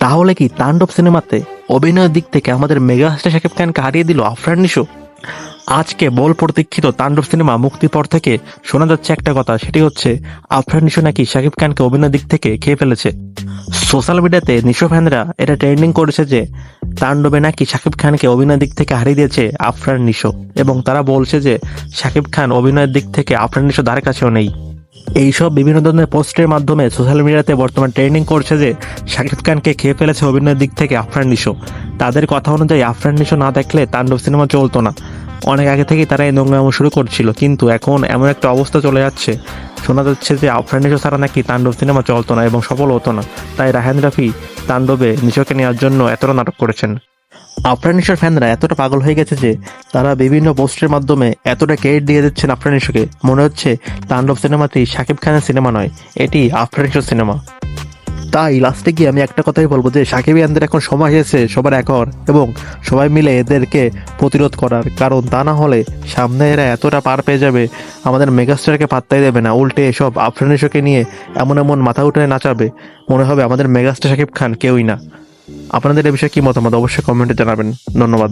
তাহলে কি তাণ্ডব সিনেমাতে অভিনয়ের দিক থেকে আমাদের মেগাস্টার শাকিব খানকে হারিয়ে দিল আফরান নিশো? আজকে বল প্রতীক্ষিত তাণ্ডব সিনেমা মুক্তির পর থেকে শোনা যাচ্ছে একটা কথা, সেটি হচ্ছে আফরান নিশো নাকি শাকিব খানকে অভিনয়ের দিক থেকে খেয়ে ফেলেছে। সোশ্যাল মিডিয়াতে নিশো ফ্যানরা এটা ট্রেন্ডিং করেছে যে তাণ্ডবে নাকি শাকিব খানকে অভিনয়ের দিক থেকে হারিয়ে দিয়েছে আফরান নিশো, এবং তারা বলছে যে শাকিব খান অভিনয়ের দিক থেকে আফরান নিশো ধারে কাছেও নেই। এইসব বিভিন্ন ধরনের পোস্টের মাধ্যমে সোশ্যাল মিডিয়াতে বর্তমান ট্রেন্ডিং করছে যে শাকিব খানকে খেয়ে ফেলেছে অভিনয়ের দিক থেকে আফরান নিশো। তাদের কথা অনুযায়ী আফরান নিশো না দেখলে তাণ্ডব সিনেমা চলতো না। অনেক আগে থেকেই তারা এই নোংরামো শুরু করছিল, কিন্তু এখন এমন একটা অবস্থা চলে যাচ্ছে, শোনা যাচ্ছে যে আফরান নিশো ছাড়া নাকি তাণ্ডব সিনেমা চলতো না এবং সফল হতো না। তাই রায়হান রাফি তাণ্ডবে নিশোকে নেওয়ার জন্য এতটা নাটক করেছেন। আফরান নিশোর ফ্যানরা এতটা পাগল হয়ে গেছে যে তারা বিভিন্ন পোস্টের মাধ্যমে এতটা ক্রেডিট দিয়ে দিচ্ছেন আফরান নিশোকে, মনে হচ্ছে তাণ্ডব সিনেমাটি শাকিব খানের সিনেমা নয়, এটি আফরান নিশোর সিনেমা। তাই লাস্টে গিয়ে আমি একটা কথাই বলবো যে সাকিবিয়ানদের এখন সময় এসেছে সবার এক হওয়ার এবং সবাই মিলে এদেরকে প্রতিরোধ করার, কারণ তা না হলে সামনে এরা এতটা পার পেয়ে যাবে, আমাদের মেগাস্টারকে পাত্তাই দেবে না, উল্টে এসব আফরান নিশোকে নিয়ে এমন এমন মাথা উঠে নাচাবে, মনে হবে আমাদের মেগাস্টার শাকিব খান কেউই না। আপনাদের এ বিষয়ে কি মতামত অবশ্যই কমেন্টে জানাবেন। ধন্যবাদ।